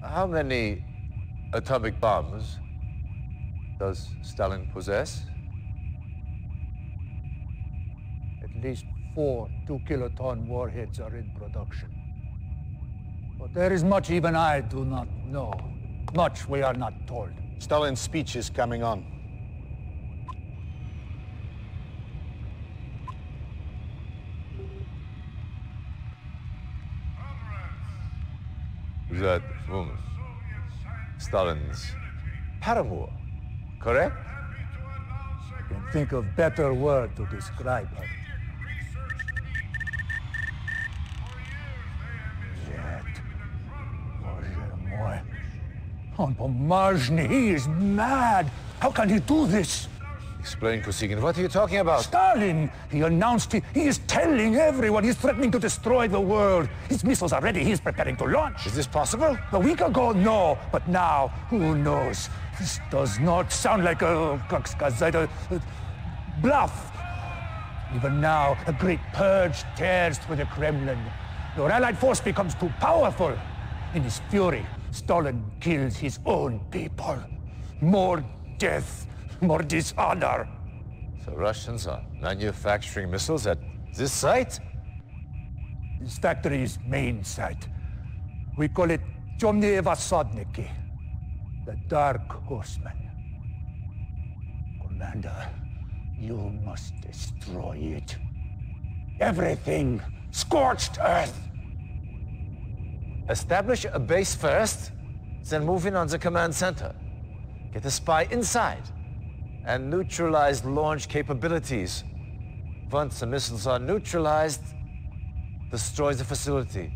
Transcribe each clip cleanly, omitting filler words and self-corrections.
How many atomic bombs does Stalin possess? At least 4 2-kiloton warheads are in production. But there is much even I do not know. Much we are not told. Stalin's speech is coming on. That woman, Stalin's paramour, correct? I can think of better word to describe her. Yet, Boże mój. On Pomazny, he is mad. How can he do this? Explain, Kosygin. What are you talking about? Stalin! He announced he is telling everyone he's threatening to destroy the world. His missiles are ready. He's preparing to launch. Is this possible? A week ago, no. But now, who knows? This does not sound like a bluff. Even now, a great purge tears through the Kremlin. Your allied force becomes too powerful. In his fury, Stalin kills his own people. More death. More dishonor. The Russians are manufacturing missiles at this site? This factory's main site. We call it Temные Vasodniki, the Dark Horsemen. Commander, you must destroy it. Everything. Scorched earth. Establish a base first, then move in on the command center. Get a spy inside. And neutralize launch capabilities. Once the missiles are neutralized, destroy the facility.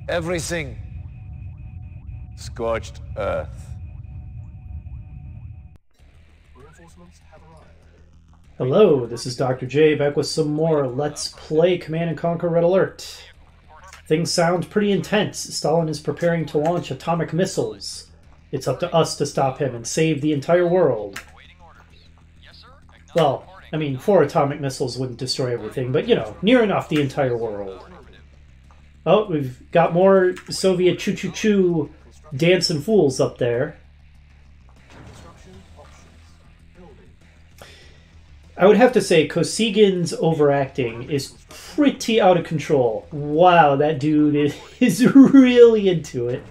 Everything. Scorched earth. Hello, this is Dr. J back with some more Let's Play Command & Conquer Red Alert. Things sound pretty intense. Stalin is preparing to launch atomic missiles. It's up to us to stop him and save the entire world. Well, I mean, 4 atomic missiles wouldn't destroy everything, but, you know, near enough the entire world. Oh, we've got more Soviet choo-choo-choo dancing fools up there. I would have to say Kosygin's overacting is pretty out of control. Wow, that dude is really into it.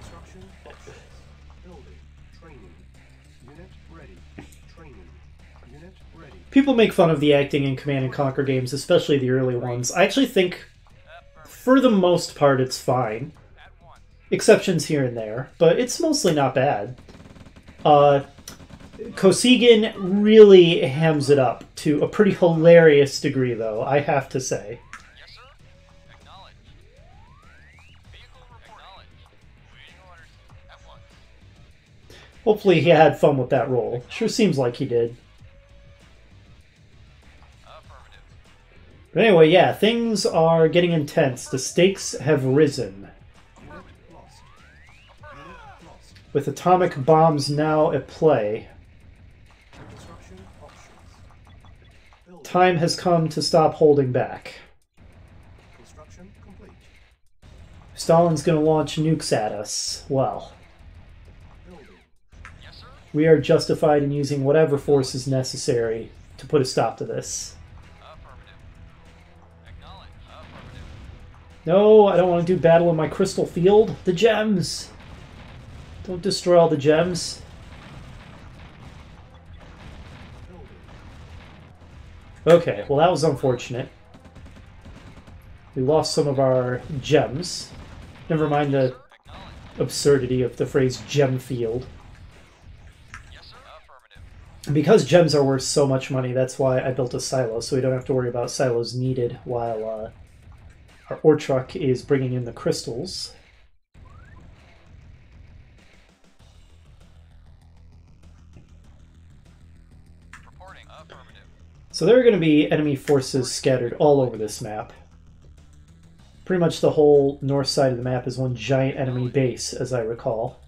People make fun of the acting in Command & Conquer games, especially the early ones. I actually think, for the most part, it's fine. Exceptions here and there, but it's mostly not bad. Kosygin really hams it up to a pretty hilarious degree, though, I have to say. Hopefully he had fun with that role. Sure seems like he did. But anyway, yeah, things are getting intense. The stakes have risen. With atomic bombs now at play, time has come to stop holding back. Stalin's going to launch nukes at us. Well, we are justified in using whatever force is necessary to put a stop to this. No, I don't want to do battle in my crystal field. The gems! Don't destroy all the gems. Okay, well that was unfortunate. We lost some of our gems. Never mind the absurdity of the phrase gem field. Because gems are worth so much money, that's why I built a silo, so we don't have to worry about silos needed while our ore truck is bringing in the crystals. So there are going to be enemy forces scattered all over this map. Pretty much the whole north side of the map is one giant enemy base, as I recall.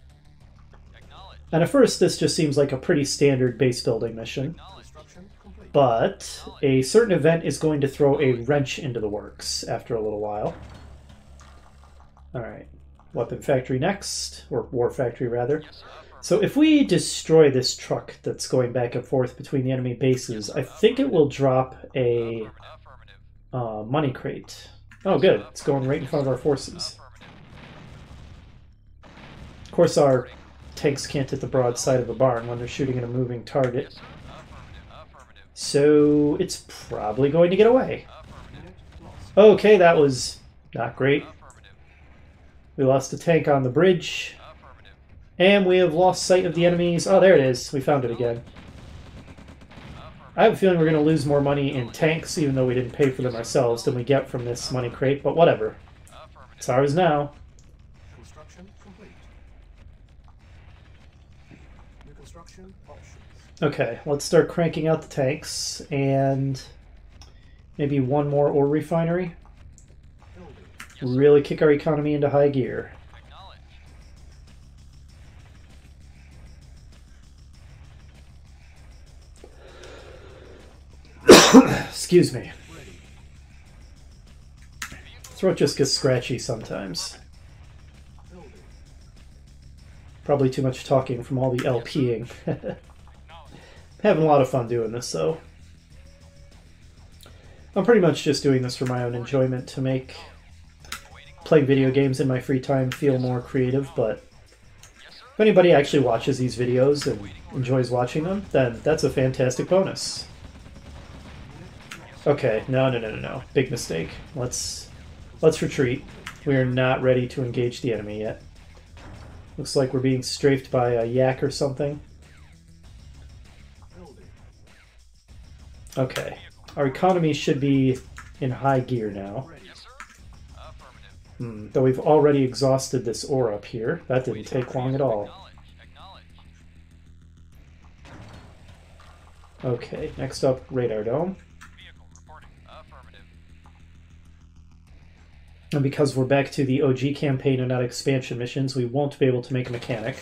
And at first this just seems like a pretty standard base building mission. But a certain event is going to throw a wrench into the works after a little while. Alright. weapon factory next, or war factory rather. So if we destroy this truck that's going back and forth between the enemy bases, I think it will drop a money crate. Oh good, it's going right in front of our forces. Of course our tanks can't hit the broadside of a barn when they're shooting at a moving target. So it's probably going to get away. Okay, that was not great. We lost a tank on the bridge. And we have lost sight of the enemies. Oh, there it is. We found it again. I have a feeling we're going to lose more money in tanks, even though we didn't pay for them ourselves, than we get from this money crate, but whatever. It's ours now. Construction complete. New construction options. Okay, let's start cranking out the tanks, and maybe one more ore refinery. Really kick our economy into high gear. Excuse me. Throat just gets scratchy sometimes. Probably too much talking from all the LPing. Having a lot of fun doing this though. I'm pretty much just doing this for my own enjoyment to make playing video games in my free time feel more creative, but if anybody actually watches these videos and enjoys watching them, then that's a fantastic bonus. Okay, no. Big mistake. Let's retreat. We are not ready to engage the enemy yet. Looks like we're being strafed by a yak or something. Okay. Our economy should be in high gear now. Though we've already exhausted this ore up here. That didn't take long at all. Okay, next up, radar dome. And because we're back to the OG campaign and not expansion missions, we won't be able to make a mechanic.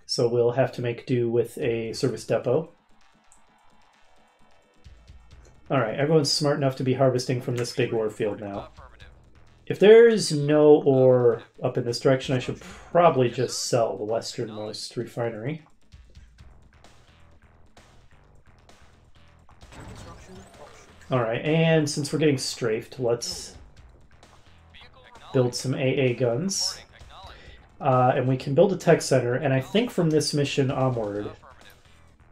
So we'll have to make do with a service depot. Alright, everyone's smart enough to be harvesting from this big ore field now. If there's no ore up in this direction, I should probably just sell the westernmost refinery. Alright, and since we're getting strafed, let's build some AA guns. And we can build a tech center, and I think from this mission onward,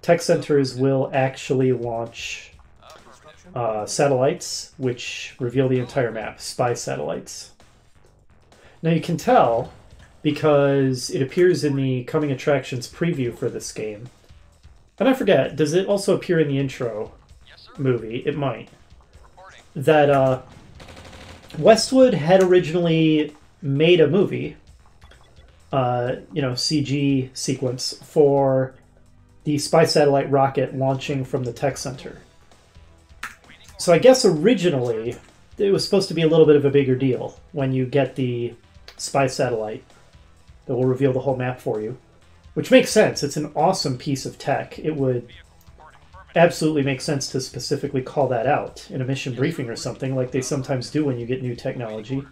tech centers will actually launch satellites, which reveal the entire map, spy satellites. Now you can tell, because it appears in the coming attractions preview for this game, and I forget, does it also appear in the intro movie? It might. That Westwood had originally made a movie, CG sequence for the spy satellite rocket launching from the tech center. So I guess originally it was supposed to be a little bit of a bigger deal when you get the spy satellite that will reveal the whole map for you, which makes sense. It's an awesome piece of tech. It would absolutely make sense to specifically call that out in a mission briefing or something, like they sometimes do when you get new technology.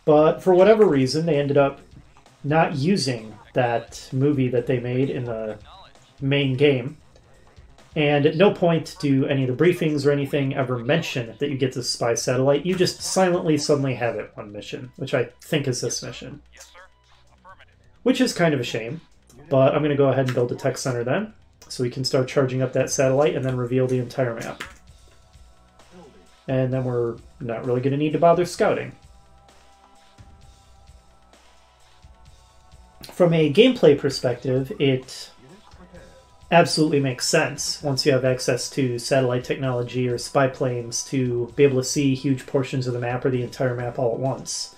But for whatever reason, they ended up not using that movie that they made in the main game. And at no point do any of the briefings or anything ever mention that you get the spy satellite. You just silently suddenly have it one mission, which I think is this mission. Which is kind of a shame, but I'm going to go ahead and build a tech center then, so we can start charging up that satellite and then reveal the entire map. And then we're not really going to need to bother scouting. From a gameplay perspective, it absolutely makes sense once you have access to satellite technology or spy planes to be able to see huge portions of the map or the entire map all at once.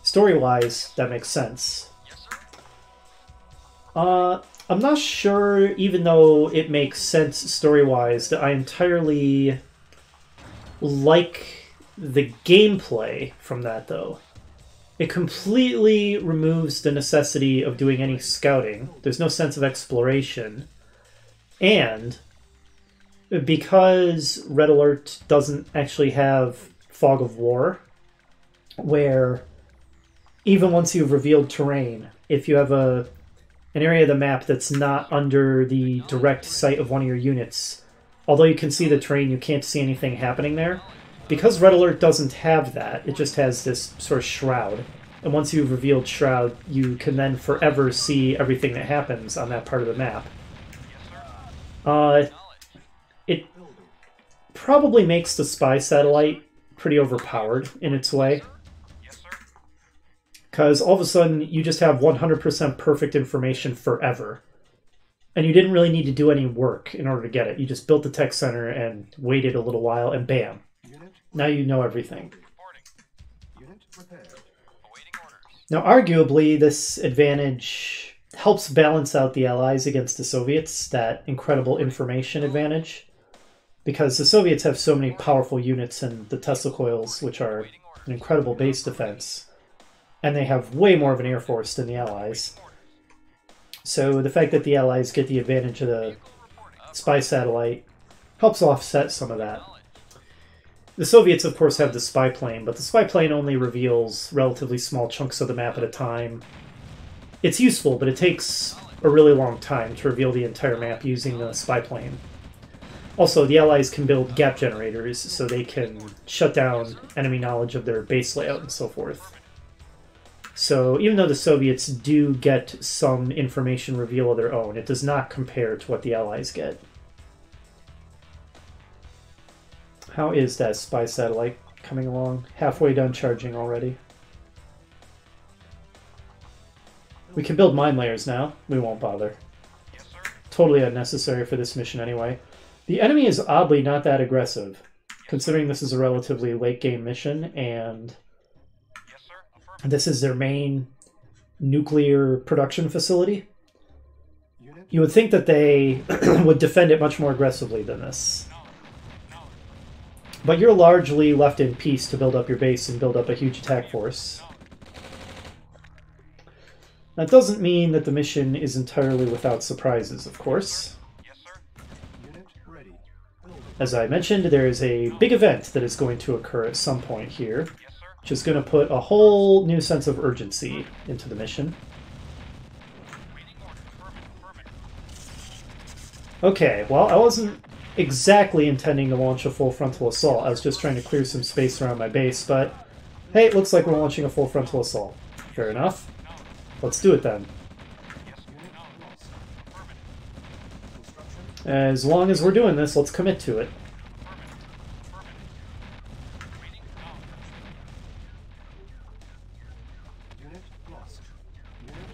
Story-wise, that makes sense. I'm not sure, even though it makes sense story-wise, that I entirely like the gameplay from that, though. It completely removes the necessity of doing any scouting. There's no sense of exploration. And because Red Alert doesn't actually have Fog of War, where even once you've revealed terrain, if you have an area of the map that's not under the direct sight of one of your units, although you can see the terrain, you can't see anything happening there. Because Red Alert doesn't have that, it just has this sort of shroud. And once you've revealed shroud, you can then forever see everything that happens on that part of the map. It probably makes the spy satellite pretty overpowered in its way. Because all of a sudden, you just have 100% perfect information forever. And you didn't really need to do any work in order to get it. You just built the tech center and waited a little while, and bam. Now you know everything. Now, arguably, this advantage helps balance out the Allies against the Soviets, that incredible information advantage. Because the Soviets have so many powerful units and the Tesla coils, which are an incredible base defense. And they have way more of an air force than the Allies. So the fact that the Allies get the advantage of the spy satellite helps offset some of that. The Soviets, of course, have the spy plane, but the spy plane only reveals relatively small chunks of the map at a time. It's useful, but it takes a really long time to reveal the entire map using the spy plane. Also, the Allies can build gap generators, so they can shut down enemy knowledge of their base layout and so forth. So even though the Soviets do get some information reveal of their own, it does not compare to what the Allies get. How is that spy satellite coming along? Halfway done charging already. We can build mine layers now. We won't bother. Totally unnecessary for this mission anyway. The enemy is oddly not that aggressive, considering this is a relatively late game mission, and this is their main nuclear production facility. You would think that they would defend it much more aggressively than this. But you're largely left in peace to build up your base and build up a huge attack force. That doesn't mean that the mission is entirely without surprises, of course. As I mentioned, there is a big event that is going to occur at some point here, which is going to put a whole new sense of urgency into the mission. Okay, well, I wasn't exactly intending to launch a full frontal assault. I was just trying to clear some space around my base, but hey, it looks like we're launching a full frontal assault. Fair enough. Let's do it then. As long as we're doing this, let's commit to it.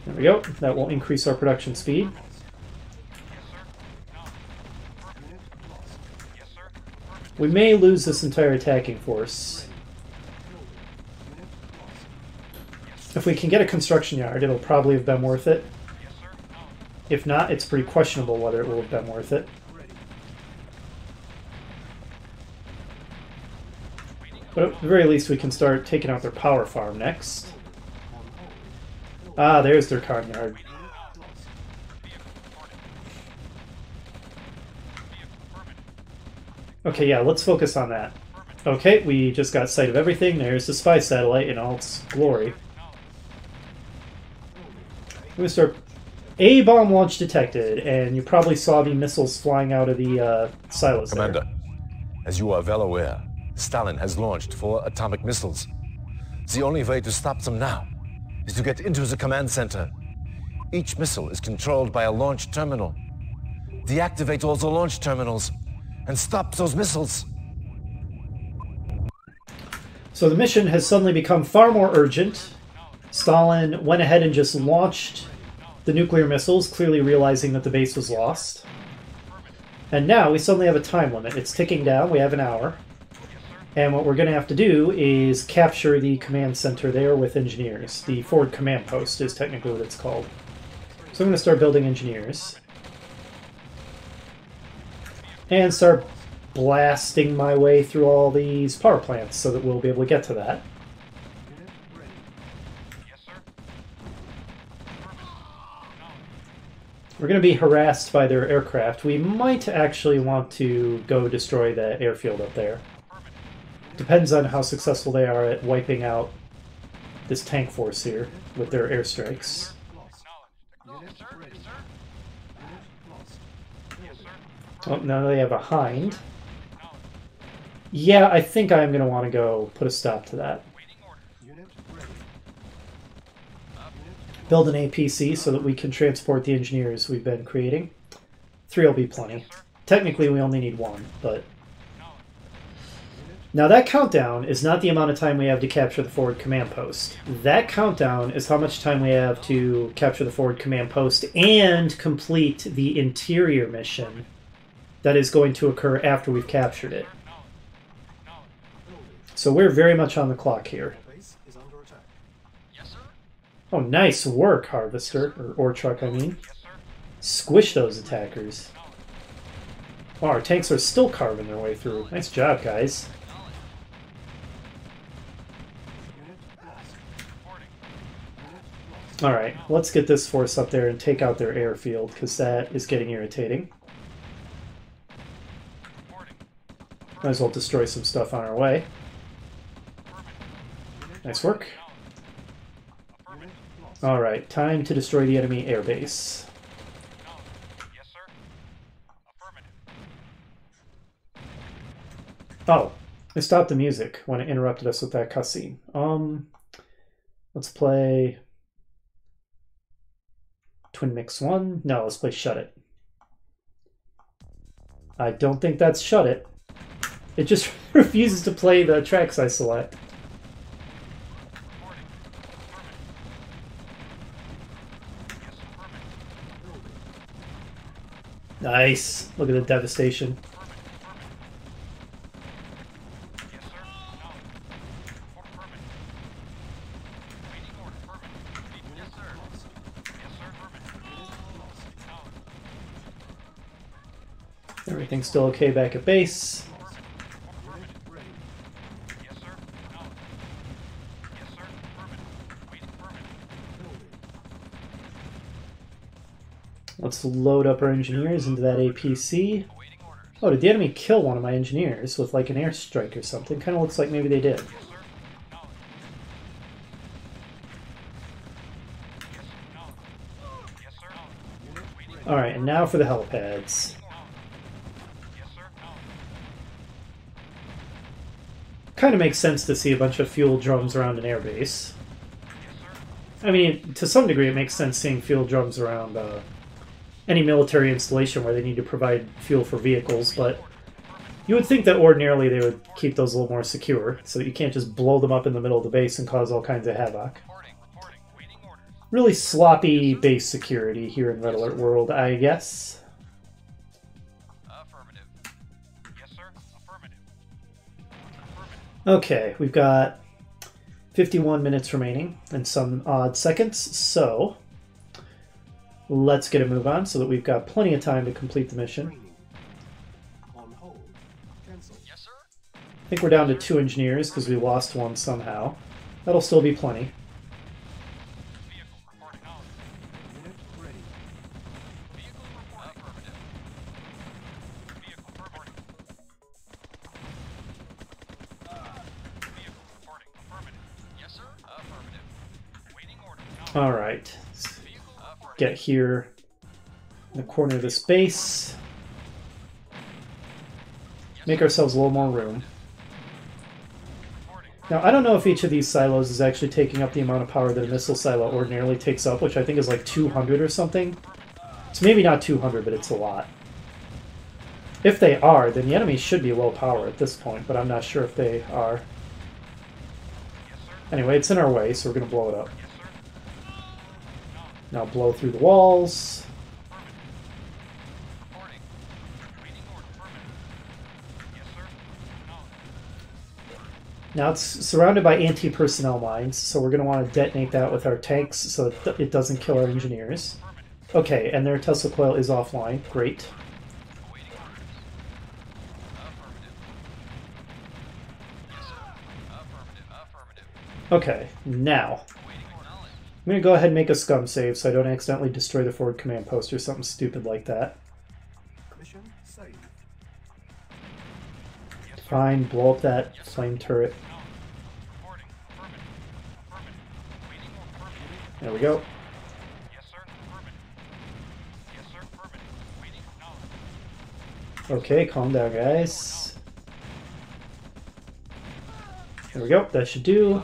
There we go. That will increase our production speed. We may lose this entire attacking force. If we can get a construction yard, it'll probably have been worth it. If not, it's pretty questionable whether it will have been worth it. But at the very least, we can start taking out their power farm next. Ah, there's their con yard. Okay, yeah, let's focus on that. Okay, we just got sight of everything. There's the spy satellite in all its glory. I'm going to start... A-bomb launch detected, and you probably saw the missiles flying out of the silos there. Commander, as you are well aware, Stalin has launched 4 atomic missiles. The only way to stop them now is to get into the command center. Each missile is controlled by a launch terminal. Deactivate all the launch terminals and stop those missiles. So the mission has suddenly become far more urgent. Stalin went ahead and just launched the nuclear missiles, clearly realizing that the base was lost. And now we suddenly have a time limit. It's ticking down. We have an hour. And what we're going to have to do is capture the command center there with engineers. The forward command post is technically what it's called. So I'm going to start building engineers. And start blasting my way through all these power plants so that we'll be able to get to that. We're going to be harassed by their aircraft. We might actually want to go destroy the airfield up there. Depends on how successful they are at wiping out this tank force here with their airstrikes. Unit ready. Unit lost. Building. Oh, now they have a hind. Yeah, I think I'm going to want to go put a stop to that. Unit ready. Build an APC so that we can transport the engineers we've been creating. 3 will be plenty. Technically, we only need 1, but... Now that countdown is not the amount of time we have to capture the forward command post. That countdown is how much time we have to capture the forward command post and complete the interior mission that is going to occur after we've captured it. So we're very much on the clock here. Base is under attack. Oh, nice work, Harvester, or ore truck, I mean. Squish those attackers. Oh, our tanks are still carving their way through. Nice job, guys. Unit lost. Unit lost. Alright, let's get this force up there and take out their airfield, because that is getting irritating. Might as well destroy some stuff on our way. Nice work. Unit lost. Alright, time to destroy the enemy airbase. Oh, I stopped the music when it interrupted us with that cutscene. Let's play Twin Mix 1. No, let's play Shut It. I don't think that's Shut It. It just refuses to play the tracks I select. Nice. Look at the devastation. Everything's still okay back at base. Unit ready. Building. Let's load up our engineers into that APC. Oh, did the enemy kill one of my engineers with like an airstrike or something? Kind of looks like maybe they did. Alright, and now for the helipads. Kind of makes sense to see a bunch of fuel drums around an airbase. I mean, to some degree it makes sense seeing fuel drums around any military installation where they need to provide fuel for vehicles, but you would think that ordinarily they would keep those a little more secure, so that you can't just blow them up in the middle of the base and cause all kinds of havoc. Really sloppy base security here in Red Alert World, I guess. Okay, we've got 51 minutes remaining and some odd seconds, so let's get a move on so that we've got plenty of time to complete the mission. Training. On hold. Cancel. I think we're down to 2 engineers because we lost one somehow. That'll still be plenty. Unit ready. Alright, get here in the corner of this base. Make ourselves a little more room. Now, I don't know if each of these silos is actually taking up the amount of power that a missile silo ordinarily takes up, which I think is like 200 or something. It's maybe not 200, but it's a lot. If they are, then the enemy should be low power at this point, but I'm not sure if they are. Anyway, it's in our way, so we're going to blow it up. Now blow through the walls. Now it's surrounded by anti-personnel mines, so we're going to want to detonate that with our tanks so that it doesn't kill our engineers. Okay, and their Tesla coil is offline. Great. Okay, now I'm going to go ahead and make a scum save so I don't accidentally destroy the forward command post or something stupid like that. Mission saved. Fine, blow up that flame turret. There we go. Yes, sir. Affirmative. Yes, sir. Affirmative. Waiting. Acknowledged. Okay, calm down, guys. There we go. That should do.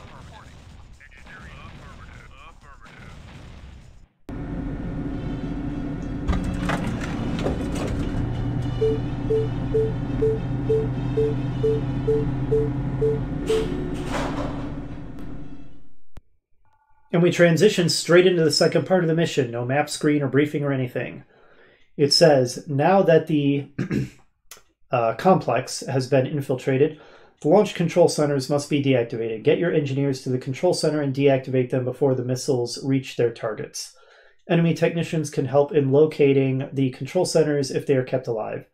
And we transition straight into the second part of the mission. No map screen or briefing or anything. It says, now that the complex has been infiltrated, the launch control centers must be deactivated. Get your engineers to the control center and deactivate them before the missiles reach their targets. Enemy technicians can help in locating the control centers if they are kept alive.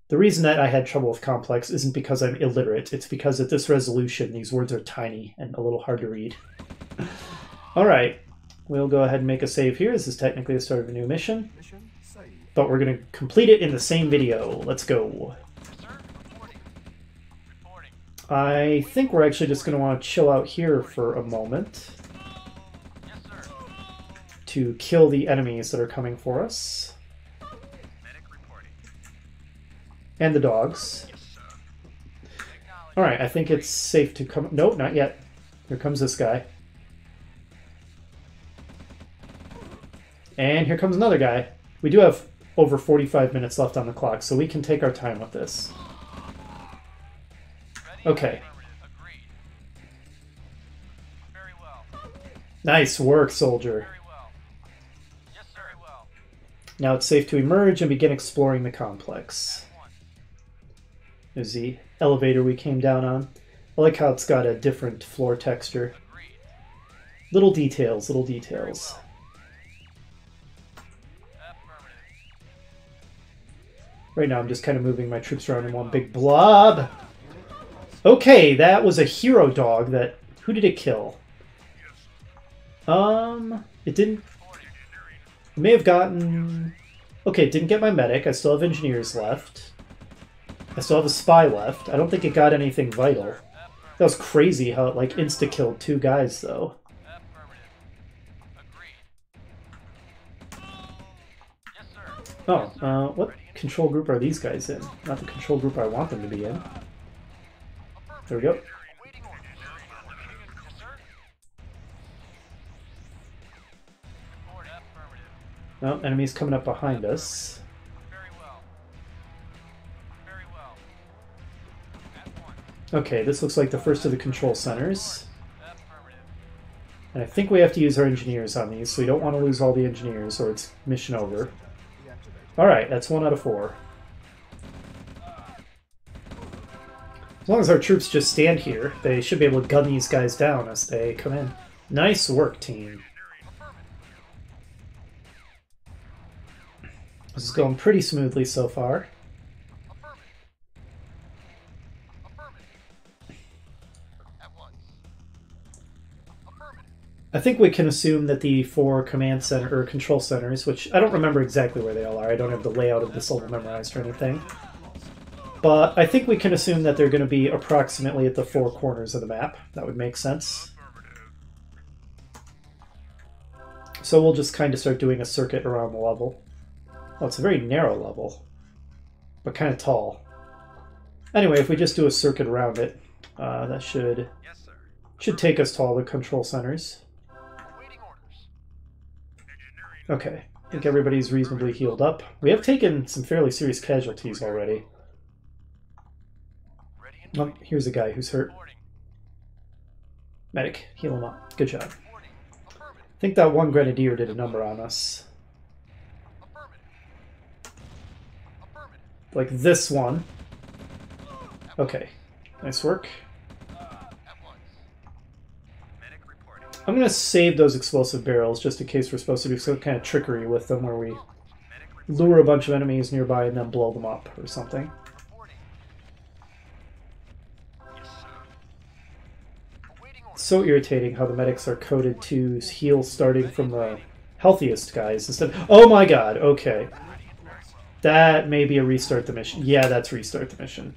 The reason that I had trouble with complex isn't because I'm illiterate. It's because at this resolution, these words are tiny and a little hard to read. All right, we'll go ahead and make a save here. This is technically the start of a new mission, Mission saved. but we're going to complete it in the same video. Let's go. Yes, sir. Reporting. Reporting. I think we're actually just going to want to chill out here for a moment Yes, sir. to kill the enemies that are coming for us. Medic reporting. And the dogs. Yes, sir. Acknowledged. All right, I think it's safe to come... Nope, not yet. Here comes this guy. And here comes another guy. We do have over 45 minutes left on the clock, so we can take our time with this. Ready? Okay. Affirmative. Agreed. Very well. Nice work, soldier. Very well. Yes, sir. Very well. Now it's safe to emerge and begin exploring the complex. At one. There's the elevator we came down on. I like how it's got a different floor texture. Agreed. Little details, little details. Affirmative. Right now I'm just kind of moving my troops around in one big blob. Okay, that was a hero dog that... Who did it kill? It didn't... It may have gotten... Okay, it didn't get my medic. I still have engineers left. I still have a spy left. I don't think it got anything vital. That was crazy how it, like, insta-killed 2 guys, though. Affirmative. Agreed. Yes, sir. Oh, what control group are these guys in? Not the control group I want them to be in. There we go. Awaiting orders. Yes, sir. Report. Affirmative. No, enemies coming up behind us. Very well. Very well. At one. Okay, this looks like the first of the control centers. Affirmative. And I think we have to use our engineers on these, so we don't want to lose all the engineers or it's mission over. Deactivated. Alright, that's 1 out of 4. As long as our troops just stand here, they should be able to gun these guys down as they come in. Nice work, team. This is going pretty smoothly so far. Affirmative. Affirmative. At once. Affirmative. I think we can assume that the 4 command center or control centers, which I don't remember exactly where they all are. I don't have the layout of this level memorized or anything. But I think we can assume that they're going to be approximately at the 4 corners of the map. That would make sense. So we'll just kind of start doing a circuit around the level. Oh, it's a very narrow level, but kind of tall. Anyway, if we just do a circuit around it, that should Yes, sir. take us to all the control centers. Awaiting orders. Okay, I think everybody's reasonably healed up. We have taken some fairly serious casualties already. Ready and Oh, here's a guy who's hurt. reporting. Medic, heal him up. Good job. Reporting. Affirmative. I think that 1 grenadier did a number on us. Affirmative. Affirmative. Like this one. Okay, nice work. At once. Medic reporting. I'm going to save those explosive barrels just in case we're supposed to do some kind of trickery with them where we Medic lure a bunch of enemies nearby and then blow them up or something. reporting. Yes, sir. Awaiting orders. So irritating how the medics are coded to heal starting from the healthiest guys instead. Oh my god, okay. That may be a restart the mission. Yeah, that's restart the mission.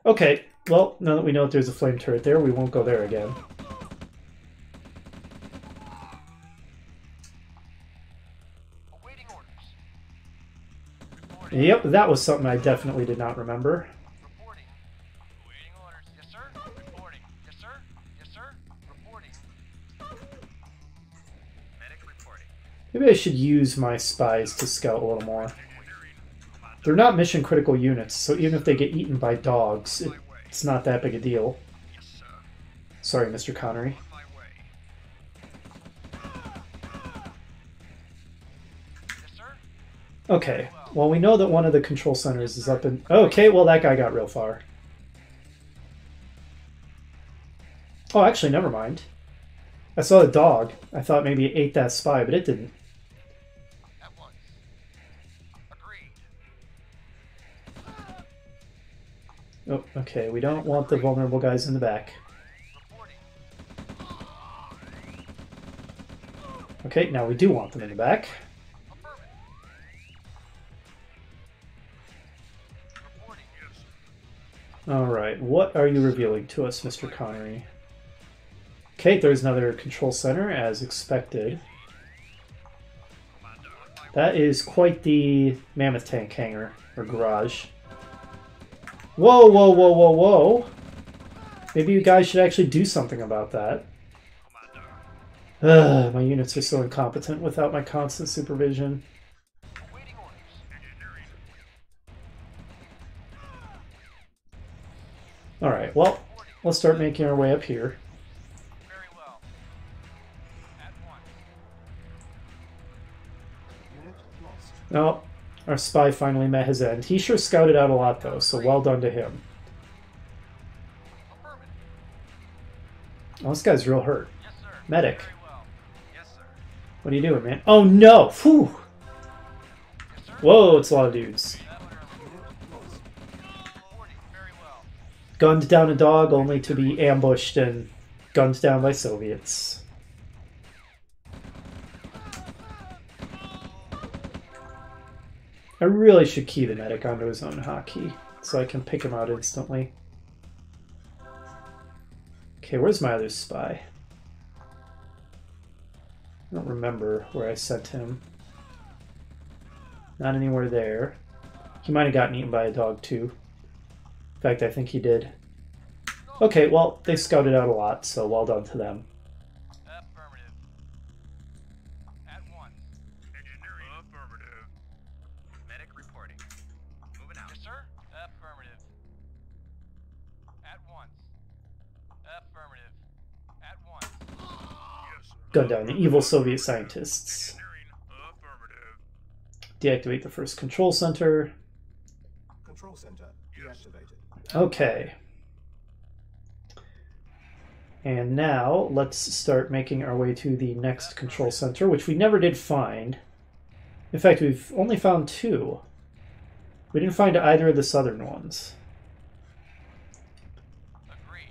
Okay, well, now that we know that there's a flame turret there, we won't go there again. Yep, that was something I definitely did not remember. Reporting. Awaiting orders. Yes, sir. Reporting. Yes, sir. Yes, sir. Reporting. Medic reporting. Maybe I should use my spies to scout a little more. They're not mission critical units, so even if they get eaten by dogs, it's not that big a deal. Yes, sir. Sorry, Mr. Connery. My way. Yes, sir. Okay, well we know that one of the control centers is up in... Okay, well that guy got real far. Oh, actually, never mind. I saw a dog. I thought maybe it ate that spy, but it didn't. At once. Agreed. Oh, okay, we don't want the vulnerable guys in the back. Reporting. Okay, now we do want them in the back. Affirmative. Reporting. Yes. Alright, what are you revealing to us, Mr. Connery? Okay, there's another control center, as expected. That is quite the mammoth tank hangar, or garage. Whoa, whoa, whoa, whoa, whoa! Maybe you guys should actually do something about that. Ugh, my units are so incompetent without my constant supervision. Awaiting orders. Alright, well, let's start making our way up here. Very well. At once. Unit lost. Oh, our spy finally met his end. He sure scouted out a lot, though, so well done to him. Affirmative. Oh, this guy's real hurt. Yes, sir. Medic. Very well. Yes, sir. What are you doing, man? Oh, no! Whew! Yes, sir. Whoa, it's a lot of dudes. That would Lost. reporting. Very well. Gunned down a dog only to be ambushed and gunned down by Soviets. I really should key the medic onto his own hotkey so I can pick him out instantly. Okay, where's my other spy? I don't remember where I sent him. Not anywhere there. He might have gotten eaten by a dog too. In fact, I think he did. Okay, well, they scouted out a lot, so well done to them. Affirmative. At once. Engineering. Affirmative. Medic reporting. Moving out. Yes, sir. Affirmative. At once. Affirmative. At once. Yes, sir. Gun down the evil Soviet scientists. Engineering. Affirmative. Deactivate the first control center. Control center deactivated. Okay. And now, let's start making our way to the next control center, which we never did find. In fact, we've only found two. We didn't find either of the southern ones. Agreed.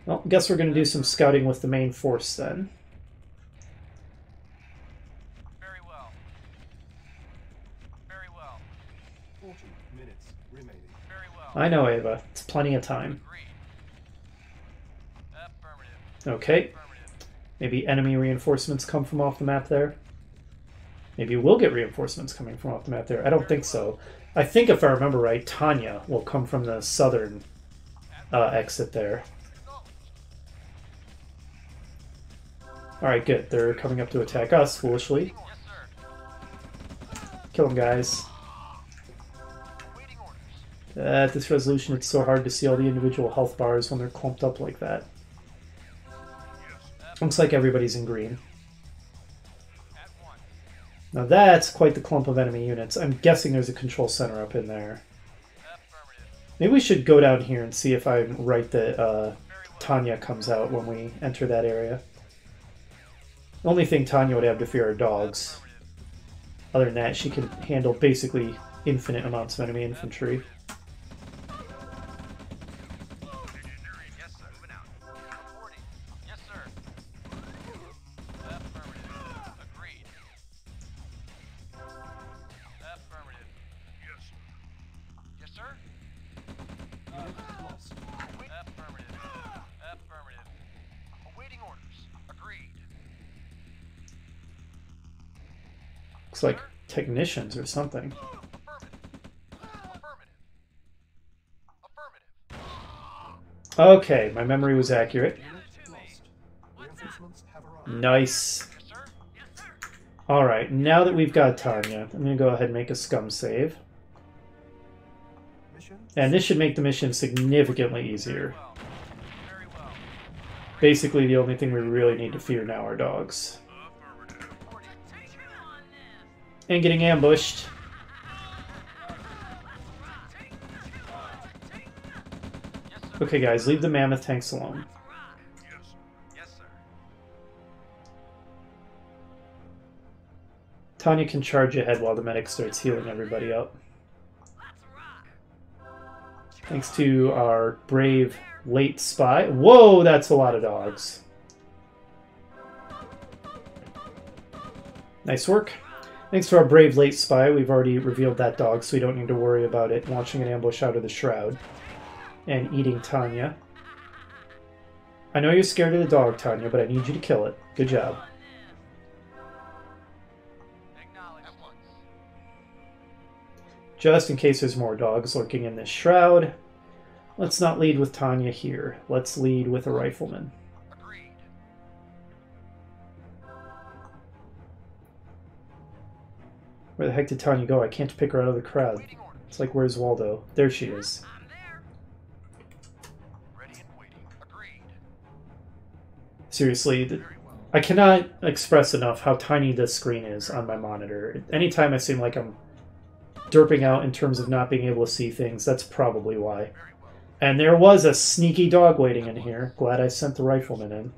Well, I guess we're going to do some scouting with the main force then. Very well. Very well. 40 minutes remaining. Very well. I know, Ava. It's plenty of time. Agreed. Affirmative. Okay. Affirmative. Maybe enemy reinforcements come from off the map there. Maybe we'll get reinforcements coming from off the map there. I don't think so. I think if I remember right, Tanya will come from the southern exit there. Alright, good. They're coming up to attack us, foolishly. Yes, sir. Kill them, guys. Awaiting orders. At this resolution, it's so hard to see all the individual health bars when they're clumped up like that. Looks like everybody's in green. At once. Now that's quite the clump of enemy units. I'm guessing there's a control center up in there. Affirmative. Maybe we should go down here and see if I'm right that Tanya comes out when we enter that area. The only thing Tanya would have to fear are dogs. Affirmative. Other than that, she can handle basically infinite amounts of enemy infantry. Engineering. Yes, sir. Moving out. Reporting. Yes, sir. Affirmative. Agreed. Affirmative. Yes, sir. Yes, sir. Unit lost. Affirmative. Affirmative. Awaiting orders. Agreed. Looks like technicians or something. Affirmative. Okay, my memory was accurate. Lost. Reinforcements have arrived. Nice. Alright, now that we've got Tanya, I'm going to go ahead and make a scum save. Mission And this should make the mission significantly easier. Very well. Basically, the only thing we really need to fear now are dogs. And getting ambushed. Okay, guys, leave the mammoth tanks alone. Yes, sir. Tanya can charge ahead while the medic starts healing everybody up. Thanks to our brave late spy. Whoa, that's a lot of dogs. Nice work. Thanks to our brave late spy, we've already revealed that dog, so we don't need to worry about it launching an ambush out of the shroud and eating Tanya. I know you're scared of the dog, Tanya, but I need you to kill it. Good job. Acknowledged. At once. Just in case there's more dogs lurking in this shroud, let's not lead with Tanya here. Let's lead with a rifleman. Agreed. Where the heck did Tanya go? I can't pick her out of the crowd. Waiting orders. It's like, where's Waldo? There she is. I'm there. Ready and waiting. Agreed. Seriously, Very well. I cannot express enough how tiny this screen is on my monitor. Anytime I seem like I'm derping out in terms of not being able to see things, that's probably why. Very well. And there was a sneaky dog waiting in here. Glad I sent the rifleman in.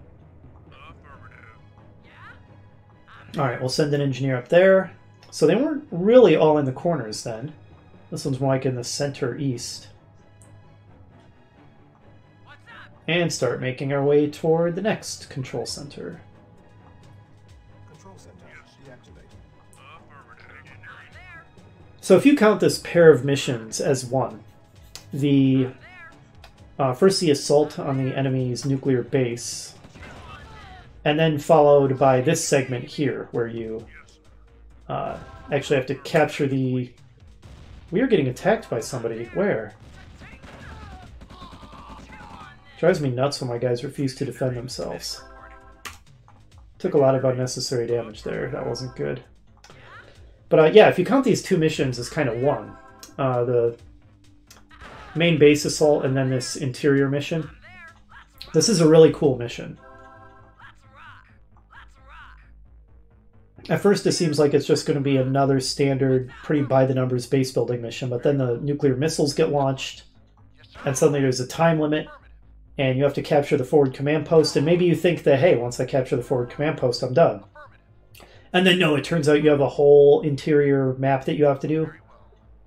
Alright, we'll send an engineer up there. So they weren't really all in the corners then. This one's more like in the center east. And start making our way toward the next control center. control center deactivated. So if you count this pair of missions as one, the first the assault on the enemy's nuclear base, and then followed by this segment here, where you actually have to capture the... We are getting attacked by somebody. Where? Drives me nuts when my guys refuse to defend themselves. Took a lot of unnecessary damage there. That wasn't good. But yeah, if you count these two missions as kind of one, the main base assault and then this interior mission, this is a really cool mission. At first it seems like it's just going to be another standard, pretty by-the-numbers base building mission, but then the nuclear missiles get launched, and suddenly there's a time limit, and you have to capture the forward command post, and maybe you think that, hey, once I capture the forward command post, I'm done. And then no, it turns out you have a whole interior map that you have to do.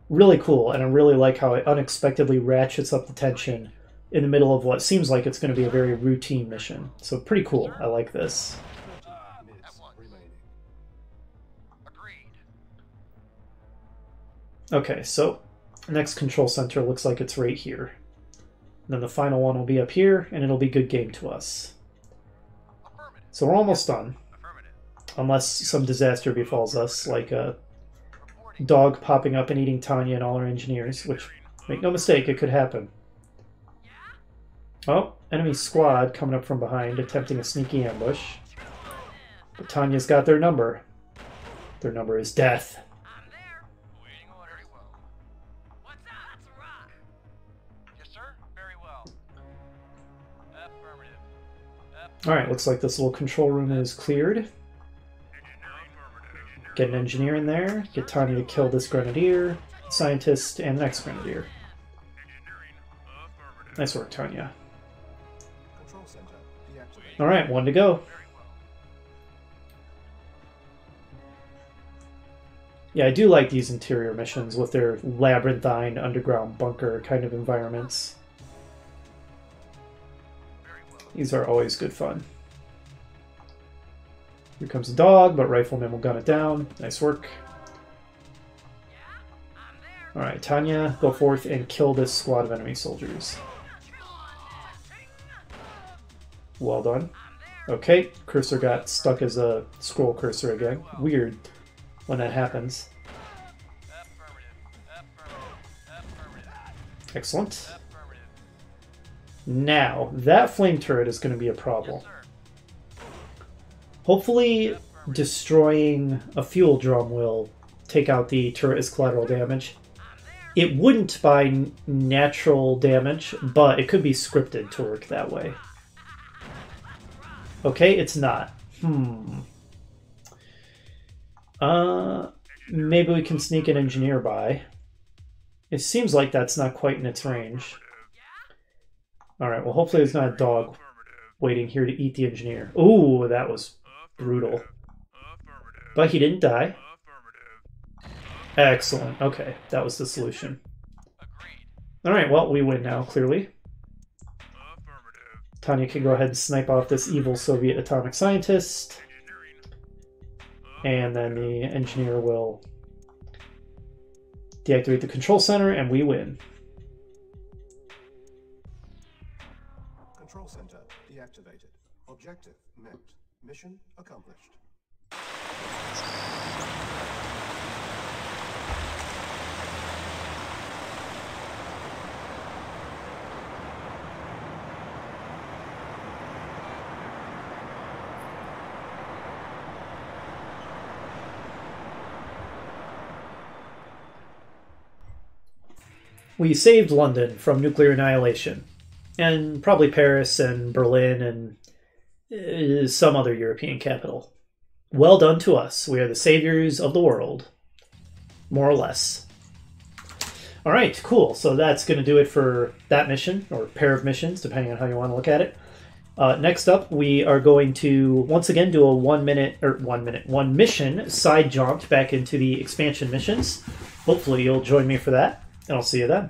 Really cool, and I really like how it unexpectedly ratchets up the tension in the middle of what seems like it's going to be a very routine mission. So pretty cool. I like this. 30 minutes remaining. Agreed. Okay, so next control center looks like it's right here. And then the final one will be up here, and it'll be good game to us. Affirmative. So we're almost done. Affirmative. Unless some disaster befalls us, like a Reporting. dog popping up and eating Tanya and all our engineers, which, make no mistake, it could happen. Oh, enemy squad coming up from behind, attempting a sneaky ambush. But Tanya's got their number. Their number is death. I'm there. Waiting order. Very well. What's that? That's a rock. Yes, sir. Very well. Affirmative. Alright, looks like this little control room is cleared. Get an engineer in there, get Tanya to kill this grenadier, scientist, and the next grenadier. Nice work, Tanya. Control center deactivated. Alright, one to go. Yeah, I do like these interior missions with their labyrinthine underground bunker kind of environments. These are always good fun. Here comes a dog, but Rifleman will gun it down. Nice work. Alright, Tanya, go forth and kill this squad of enemy soldiers. Well done. Okay, cursor got stuck as a scroll cursor again. Weird when that happens. Affirmative. Affirmative. Affirmative. Excellent. Affirmative. Now, that flame turret is going to be a problem. Hopefully, destroying a fuel drum will take out the turret as collateral damage. It wouldn't by natural damage, but it could be scripted to work that way. Okay, it's not. Maybe we can sneak an engineer by. It seems like that's not quite in its range. Alright, well hopefully there's not a dog waiting here to eat the engineer. Ooh, that was brutal. But he didn't die. Excellent. Okay, that was the solution. Alright, well, we win now, clearly. Tanya can go ahead and snipe off this evil Soviet atomic scientist. And then the engineer will deactivate the control center, and we win. Control center deactivated. Objective met. Mission accomplished. We saved London from nuclear annihilation, and probably Paris and Berlin and some other European capital. Well done to us. We are the saviors of the world, more or less. All right, cool. So that's going to do it for that mission, or pair of missions, depending on how you want to look at it. Next up, we are going to once again do a one mission side jaunt back into the expansion missions. Hopefully you'll join me for that, and I'll see you then.